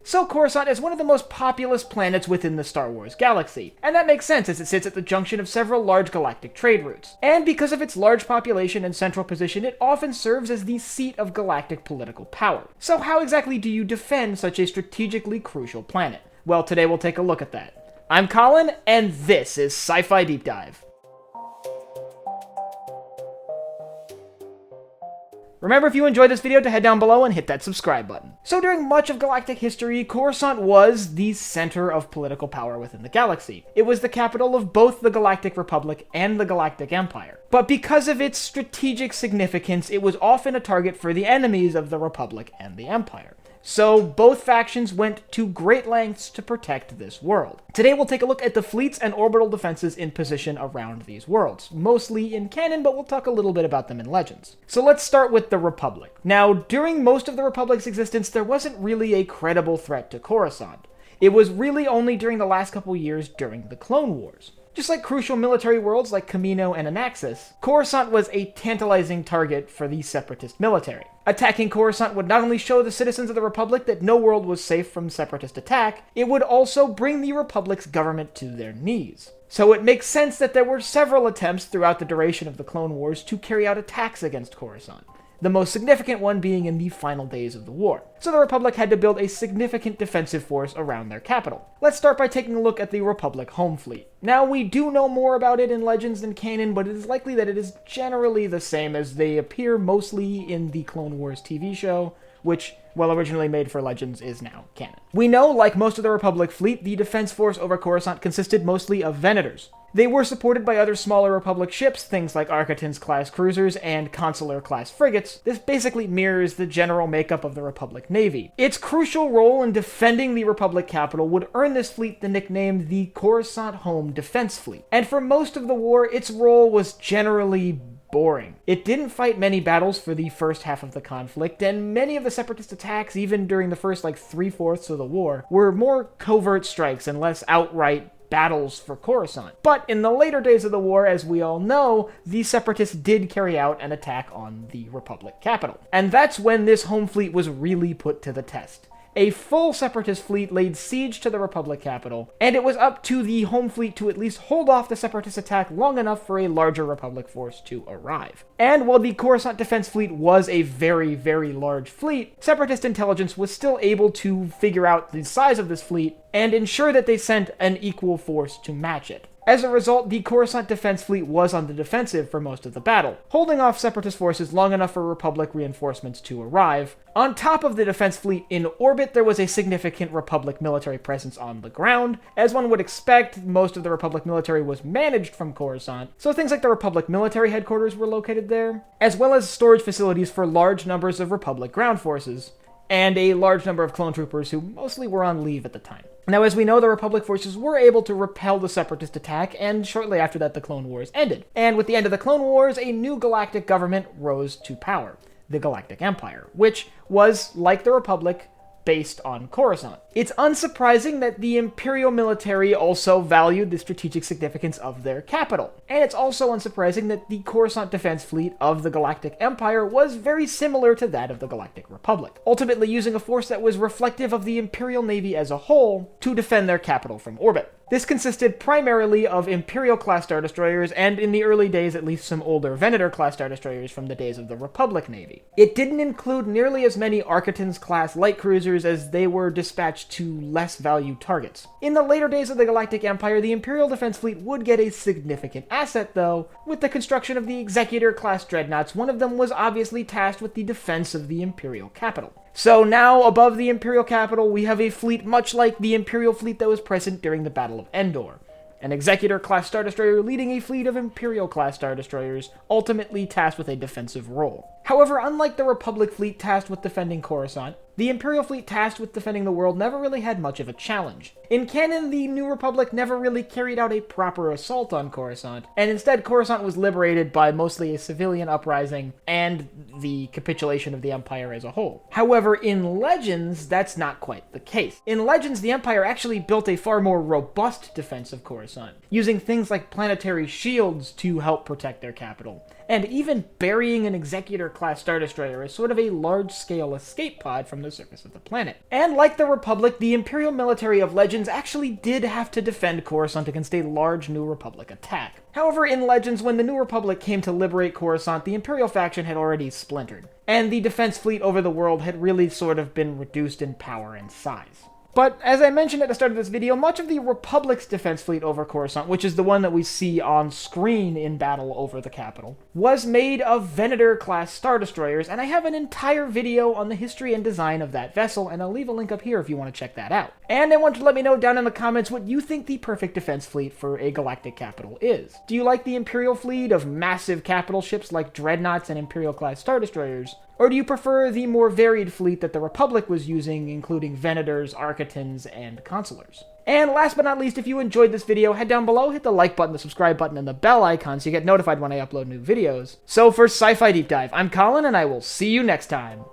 So Coruscant is one of the most populous planets within the Star Wars galaxy, and that makes sense as it sits at the junction of several large galactic trade routes. And because of its large population and central position, it often serves as the seat of galactic political power. So how exactly do you defend such a strategically crucial planet? Well, today we'll take a look at that. I'm Colin, and this is Sci-Fi Deep Dive. Remember, if you enjoyed this video, to head down below and hit that subscribe button. So during much of galactic history, Coruscant was the center of political power within the galaxy. It was the capital of both the Galactic Republic and the Galactic Empire. But because of its strategic significance, it was often a target for the enemies of the Republic and the Empire. So both factions went to great lengths to protect this world. Today we'll take a look at the fleets and orbital defenses in position around these worlds, mostly in canon, but we'll talk a little bit about them in Legends. So let's start with the Republic. Now, during most of the Republic's existence, there wasn't really a credible threat to Coruscant. It was really only during the last couple years during the Clone Wars. Just like crucial military worlds like Kamino and Anaxis, Coruscant was a tantalizing target for the Separatist military. Attacking Coruscant would not only show the citizens of the Republic that no world was safe from Separatist attack, it would also bring the Republic's government to their knees. So it makes sense that there were several attempts throughout the duration of the Clone Wars to carry out attacks against Coruscant, the most significant one being in the final days of the war. So the Republic had to build a significant defensive force around their capital. Let's start by taking a look at the Republic home fleet. Now, we do know more about it in Legends than canon, but it is likely that it is generally the same, as they appear mostly in the Clone Wars TV show, which, while originally made for Legends, is now canon. We know, like most of the Republic fleet, the defense force over Coruscant consisted mostly of Venators. They were supported by other smaller Republic ships, things like Arquitens-class cruisers and Consular-class frigates. This basically mirrors the general makeup of the Republic Navy. Its crucial role in defending the Republic capital would earn this fleet the nickname the Coruscant Home Defense Fleet. And for most of the war, its role was generally boring. It didn't fight many battles for the first half of the conflict, and many of the Separatist attacks, even during the first 3/4 of the war, were more covert strikes and less outright battles for Coruscant. But in the later days of the war, as we all know, the Separatists did carry out an attack on the Republic capital. And that's when this home fleet was really put to the test. A full Separatist fleet laid siege to the Republic capital, and it was up to the home fleet to at least hold off the Separatist attack long enough for a larger Republic force to arrive. And while the Coruscant Defense Fleet was a very, very large fleet, Separatist intelligence was still able to figure out the size of this fleet and ensure that they sent an equal force to match it. As a result, the Coruscant Defense Fleet was on the defensive for most of the battle, holding off Separatist forces long enough for Republic reinforcements to arrive. On top of the defense fleet in orbit, there was a significant Republic military presence on the ground. As one would expect, most of the Republic military was managed from Coruscant, so things like the Republic military headquarters were located there, as well as storage facilities for large numbers of Republic ground forces, and a large number of clone troopers who mostly were on leave at the time. Now, as we know, the Republic forces were able to repel the Separatist attack, and shortly after that, the Clone Wars ended. And with the end of the Clone Wars, a new galactic government rose to power, the Galactic Empire, which was, like the Republic, based on Coruscant. It's unsurprising that the Imperial military also valued the strategic significance of their capital. And it's also unsurprising that the Coruscant defense fleet of the Galactic Empire was very similar to that of the Galactic Republic, ultimately using a force that was reflective of the Imperial Navy as a whole to defend their capital from orbit. This consisted primarily of Imperial-Class Star Destroyers, and in the early days at least some older Venator-Class Star Destroyers from the days of the Republic Navy. It didn't include nearly as many Arquitens-class light cruisers, as they were dispatched to less valued targets. In the later days of the Galactic Empire, the Imperial Defense Fleet would get a significant asset though, with the construction of the Executor-class dreadnoughts. One of them was obviously tasked with the defense of the Imperial capital. So now, above the Imperial capital, we have a fleet much like the Imperial fleet that was present during the Battle of Endor. An Executor-class Star Destroyer leading a fleet of Imperial-class Star Destroyers, ultimately tasked with a defensive role. However, unlike the Republic fleet tasked with defending Coruscant, the Imperial fleet tasked with defending the world never really had much of a challenge. In canon, the New Republic never really carried out a proper assault on Coruscant, and instead Coruscant was liberated by mostly a civilian uprising and the capitulation of the Empire as a whole. However, in Legends, that's not quite the case. In Legends, the Empire actually built a far more robust defense of Coruscant, using things like planetary shields to help protect their capital, and even burying an Executor-class Star Destroyer as sort of a large-scale escape pod from the surface of the planet. And like the Republic, the Imperial military of Legends actually did have to defend Coruscant against a large New Republic attack. However, in Legends, when the New Republic came to liberate Coruscant, the Imperial faction had already splintered, and the defense fleet over the world had really sort of been reduced in power and size. But, as I mentioned at the start of this video, much of the Republic's defense fleet over Coruscant, which is the one that we see on screen in battle over the capital, was made of Venator-Class Star Destroyers, and I have an entire video on the history and design of that vessel, and I'll leave a link up here if you want to check that out. And I want you to let me know down in the comments what you think the perfect defense fleet for a galactic capital is. Do you like the Imperial fleet of massive capital ships like Dreadnoughts and Imperial-Class Star Destroyers? Or do you prefer the more varied fleet that the Republic was using, including Venators, Architans, and Consulars? And last but not least, if you enjoyed this video, head down below, hit the like button, the subscribe button, and the bell icon so you get notified when I upload new videos. So for Sci-Fi Deep Dive, I'm Colin, and I will see you next time.